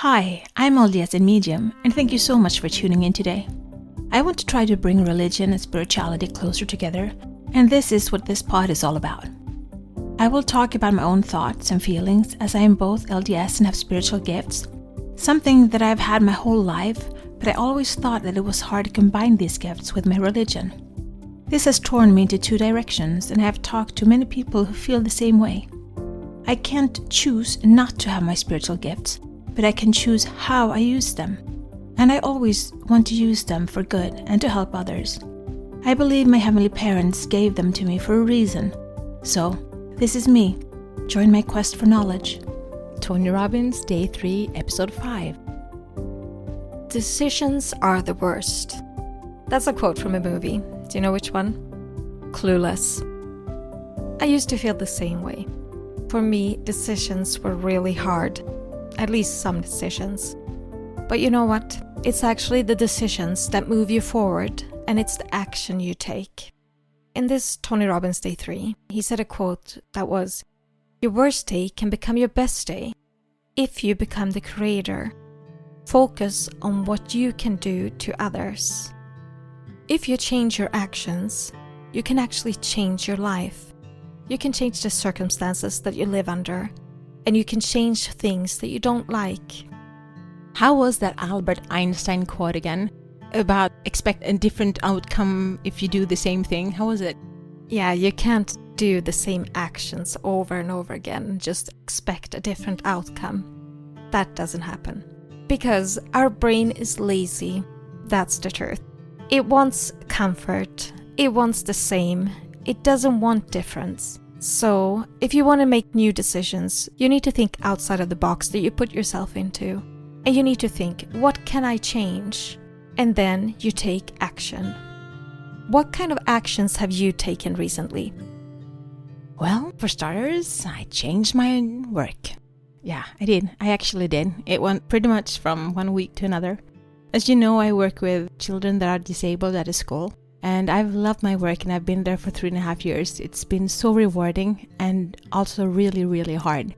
Hi, I'm LDS in Medium, and thank you so much for tuning in today. I want to try to bring religion and spirituality closer together, and this is what this pod is all about. I will talk about my own thoughts and feelings as I am both LDS and have spiritual gifts, something that I've had my whole life, but I always thought that it was hard to combine these gifts with my religion. This has torn me into two directions, and I have talked to many people who feel the same way. I can't choose not to have my spiritual gifts, but I can choose how I use them. And I always want to use them for good and to help others. I believe my heavenly parents gave them to me for a reason. So, this is me. Join my quest for knowledge. Tony Robbins, Day 3, Episode 5. Decisions are the worst. That's a quote from a movie. Do you know which one? Clueless. I used to feel the same way. For me, decisions were really hard. At least some decisions. But you know what? It's actually the decisions that move you forward, and it's the action you take. In this Tony Robbins Day 3, he said a quote that was, "Your worst day can become your best day if you become the creator. Focus on what you can do to others." If you change your actions, you can actually change your life. You can change the circumstances that you live under, and you can change things that you don't like. How was that Albert Einstein quote again? About expect a different outcome if you do the same thing. How was it? Yeah, you can't do the same actions over and over again and just expect a different outcome. That doesn't happen. Because our brain is lazy. That's the truth. It wants comfort. It wants the same. It doesn't want difference. So, if you want to make new decisions, you need to think outside of the box that you put yourself into. And you need to think, what can I change? And then you take action. What kind of actions have you taken recently? Well, for starters, I changed my work. Yeah, I did. I actually did. It went pretty much from one week to another. As you know, I work with children that are disabled at a school. And I've loved my work, and I've been there for 3.5 years. It's been so rewarding and also really, really hard.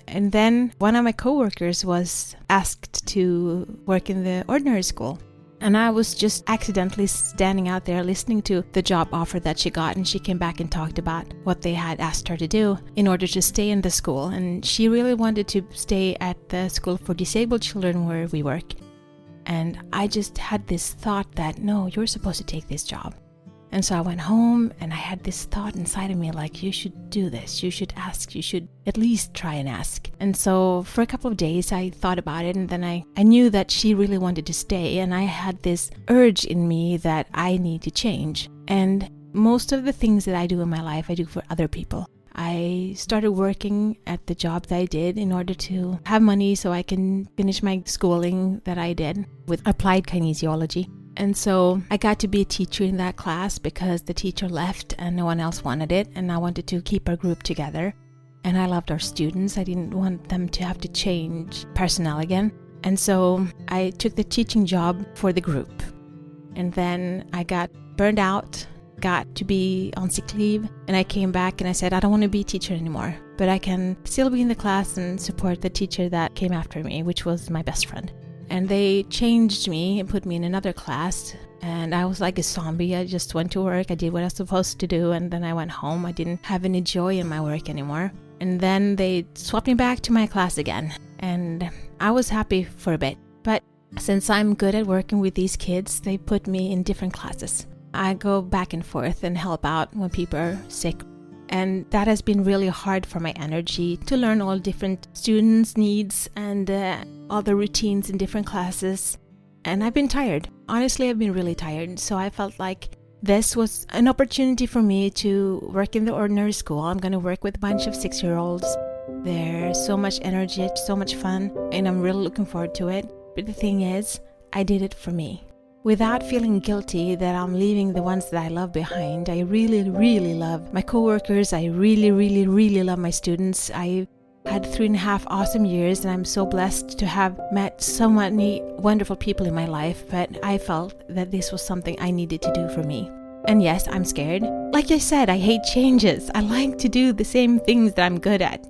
And then one of my coworkers was asked to work in the ordinary school. And I was just accidentally standing out there listening to the job offer that she got. And she came back and talked about what they had asked her to do in order to stay in the school. And she really wanted to stay at the school for disabled children where we work. And I just had this thought that, no, you're supposed to take this job. And so I went home and I had this thought inside of me like, you should do this, you should ask, you should at least try and ask. And so for a couple of days I thought about it, and then I knew that she really wanted to stay, and I had this urge in me that I need to change. And most of the things that I do in my life, I do for other people. I started working at the job that I did in order to have money so I can finish my schooling that I did with applied kinesiology. And so I got to be a teacher in that class because the teacher left and no one else wanted it, and I wanted to keep our group together. And I loved our students. I didn't want them to have to change personnel again. And so I took the teaching job for the group. And then I got burned out, got to be on sick leave, and I came back and I said, I don't want to be a teacher anymore, but I can still be in the class and support the teacher that came after me, which was my best friend. And they changed me and put me in another class, and I was like a zombie. I just went to work, I did what I was supposed to do, and then I went home. I didn't have any joy in my work anymore. And then they swapped me back to my class again, and I was happy for a bit. But since I'm good at working with these kids, they put me in different classes. I go back and forth and help out when people are sick. And that has been really hard for my energy to learn all different students' needs and all the routines in different classes. And I've been tired. Honestly, I've been really tired. So I felt like this was an opportunity for me to work in the ordinary school. I'm going to work with a bunch of 6-year-olds. There's so much energy, it's so much fun, and I'm really looking forward to it. But the thing is, I did it for me. Without feeling guilty that I'm leaving the ones that I love behind. I really, really love my coworkers. I really, really, really love my students. I had 3.5 awesome years, and I'm so blessed to have met so many wonderful people in my life. But I felt that this was something I needed to do for me. And yes, I'm scared. Like I said, I hate changes. I like to do the same things that I'm good at.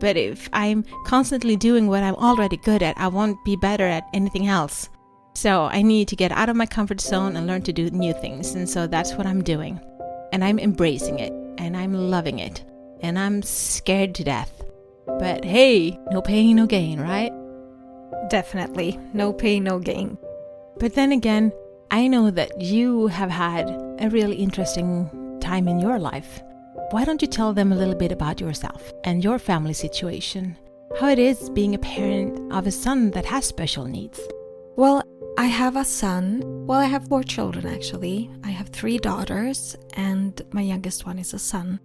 But if I'm constantly doing what I'm already good at, I won't be better at anything else. So I need to get out of my comfort zone and learn to do new things. And so that's what I'm doing. And I'm embracing it. And I'm loving it. And I'm scared to death. But hey, no pain, no gain, right? Definitely. No pain, no gain. But then again, I know that you have had a really interesting time in your life. Why don't you tell them a little bit about yourself and your family situation? How it is being a parent of a son that has special needs? Well, I have a son. Well, I have 4 children actually. I have 3 daughters and my youngest one is a son.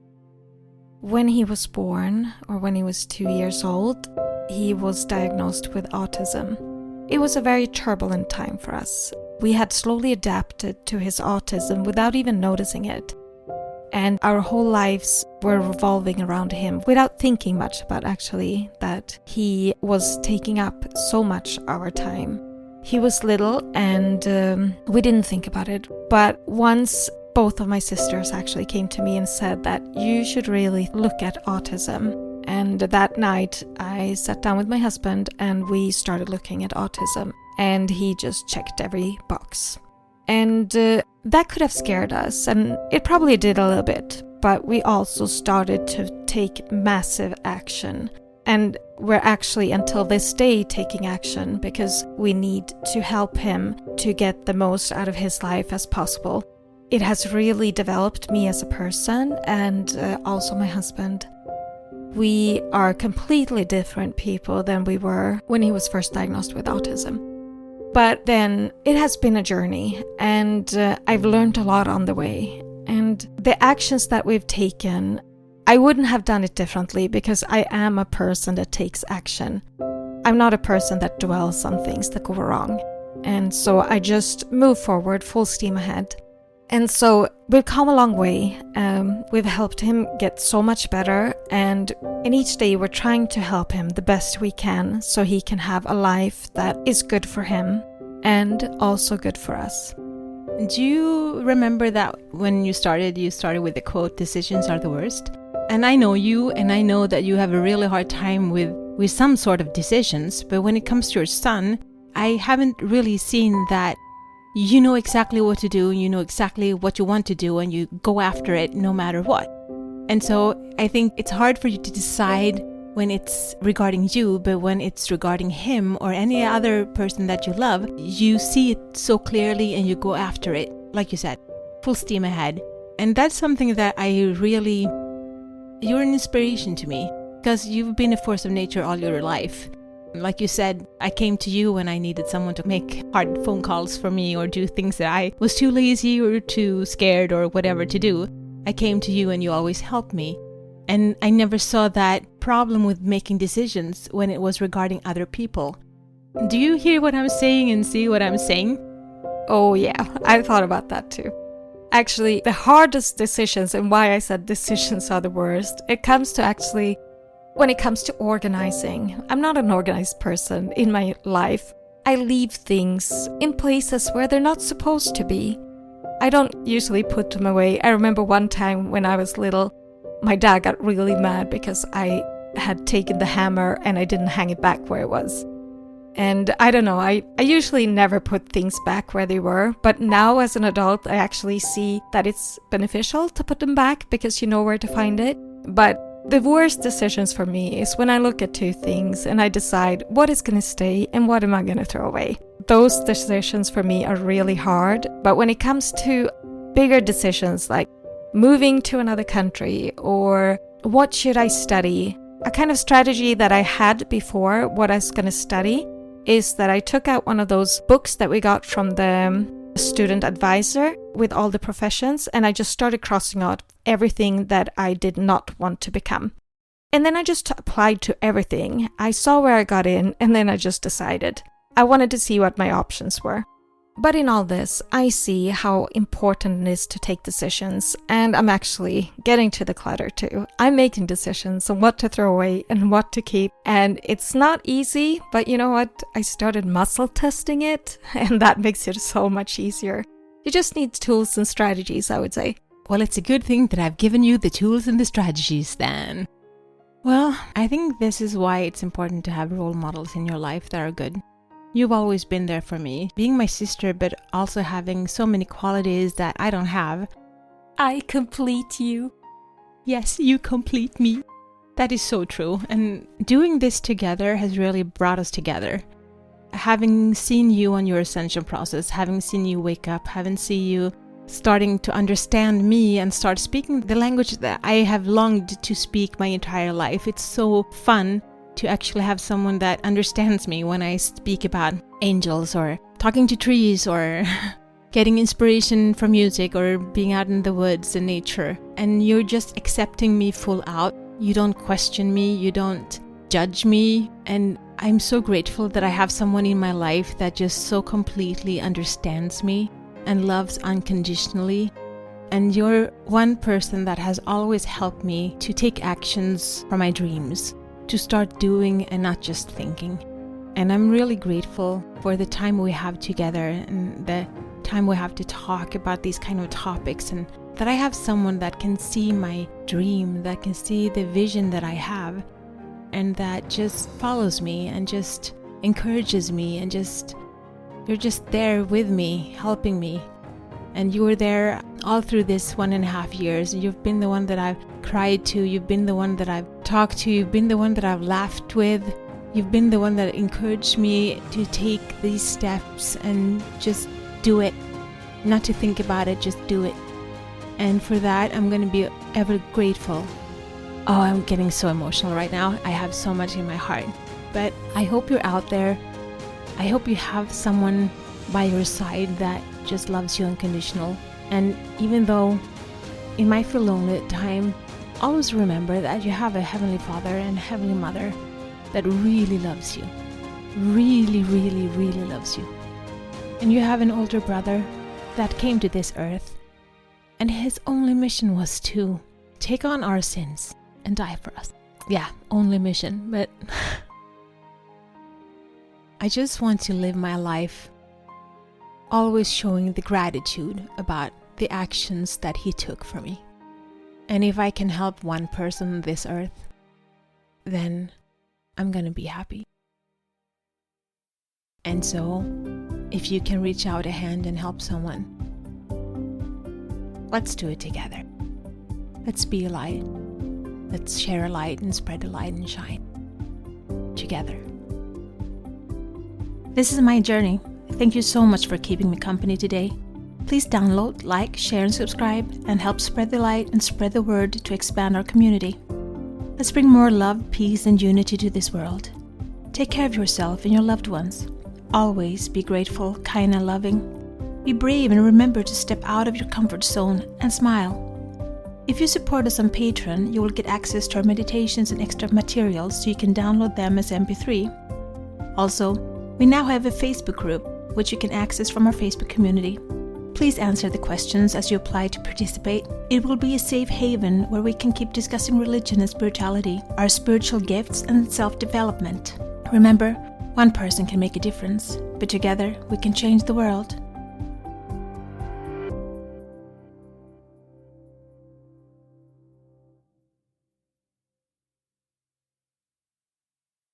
When he was born, or when he was 2 years old, he was diagnosed with autism. It was a very turbulent time for us. We had slowly adapted to his autism without even noticing it. And our whole lives were revolving around him without thinking much about actually that he was taking up so much of our time. He was little and we didn't think about it. But once both of my sisters actually came to me and said that you should really look at autism. And that night I sat down with my husband and we started looking at autism. And he just checked every box. And that could have scared us, and it probably did a little bit, but we also started to take massive action. And we're actually until this day taking action because we need to help him to get the most out of his life as possible. It has really developed me as a person and also my husband. We are completely different people than we were when he was first diagnosed with autism. But then it has been a journey and I've learned a lot on the way. And the actions that we've taken, I wouldn't have done it differently because I am a person that takes action. I'm not a person that dwells on things that go wrong. And so I just move forward full steam ahead. And so we've come a long way. We've helped him get so much better. And in each day we're trying to help him the best we can so he can have a life that is good for him and also good for us. Do you remember that when you started with the quote, "Decisions are the worst"? And I know you, and I know that you have a really hard time with some sort of decisions. But when it comes to your son, I haven't really seen that you know exactly what to do, you know exactly what you want to do, and you go after it no matter what. And so I think it's hard for you to decide when it's regarding you, but when it's regarding him or any other person that you love, you see it so clearly and you go after it, like you said, full steam ahead. And that's something that you're an inspiration to me, because you've been a force of nature all your life. Like you said, I came to you when I needed someone to make hard phone calls for me or do things that I was too lazy or too scared or whatever to do. I came to you and you always helped me. And I never saw that problem with making decisions when it was regarding other people. Do you hear what I'm saying and see what I'm saying? Oh yeah, I thought about that too. Actually, the hardest decisions, and why I said decisions are the worst, when it comes to organizing. I'm not an organized person in my life. I leave things in places where they're not supposed to be. I don't usually put them away. I remember one time when I was little, my dad got really mad because I had taken the hammer and I didn't hang it back where it was. And I don't know, I usually never put things back where they were, but now as an adult, I actually see that it's beneficial to put them back because you know where to find it. But the worst decisions for me is when I look at 2 things and I decide what is going to stay and what am I going to throw away. Those decisions for me are really hard. But when it comes to bigger decisions like moving to another country or what should I study, a kind of strategy that I had before what I was going to study is that I took out one of those books that we got from the student advisor with all the professions, and I just started crossing out everything that I did not want to become. And then I just applied to everything. I saw where I got in, and then I just decided. I wanted to see what my options were. But in all this, I see how important it is to take decisions, and I'm actually getting to the clutter too. I'm making decisions on what to throw away and what to keep, and it's not easy, but you know what? I started muscle testing it, and that makes it so much easier. You just need tools and strategies, I would say. Well, it's a good thing that I've given you the tools and the strategies then. Well, I think this is why it's important to have role models in your life that are good. You've always been there for me, being my sister, but also having so many qualities that I don't have. I complete you. Yes, you complete me. That is so true. And doing this together has really brought us together. Having seen you on your ascension process, having seen you wake up, having seen you starting to understand me and start speaking the language that I have longed to speak my entire life. It's so fun to actually have someone that understands me when I speak about angels or talking to trees or getting inspiration from music or being out in the woods and nature. And you're just accepting me full out. You don't question me, you don't judge me. And I'm so grateful that I have someone in my life that just so completely understands me and loves unconditionally. And you're one person that has always helped me to take actions for my dreams, to start doing and not just thinking. And I'm really grateful for the time we have together and the time we have to talk about these kind of topics, and that I have someone that can see my dream, that can see the vision that I have, and that just follows me and just encourages me and you're just there with me, helping me. And you were there all through this 1.5 years. You've been the one that I've cried to. You've been the one that I've talked to. You've been the one that I've laughed with. You've been the one that encouraged me to take these steps and just do it. Not to think about it, just do it. And for that, I'm going to be ever grateful. Oh, I'm getting so emotional right now. I have so much in my heart. But I hope you're out there. I hope you have someone by your side that just loves you unconditional. And even though it might feel lonely at times, always remember that you have a Heavenly Father and Heavenly Mother that really loves you. Really, really, really loves you. And you have an older brother that came to this earth, and his only mission was to take on our sins and die for us. Yeah, only mission, but I just want to live my life always showing the gratitude about the actions that he took for me. And if I can help one person on this earth, then I'm gonna be happy. And so, if you can reach out a hand and help someone, let's do it together. Let's be a light. Let's share a light and spread the light and shine together. This is my journey. Thank you so much for keeping me company today. Please download, like, share, and subscribe, and help spread the light and spread the word to expand our community. Let's bring more love, peace, and unity to this world. Take care of yourself and your loved ones. Always be grateful, kind, and loving. Be brave and remember to step out of your comfort zone and smile. If you support us on Patreon, you will get access to our meditations and extra materials so you can download them as MP3. Also, we now have a Facebook group, which you can access from our Facebook community. Please answer the questions as you apply to participate. It will be a safe haven where we can keep discussing religion and spirituality, our spiritual gifts, and self-development. Remember, one person can make a difference, but together we can change the world.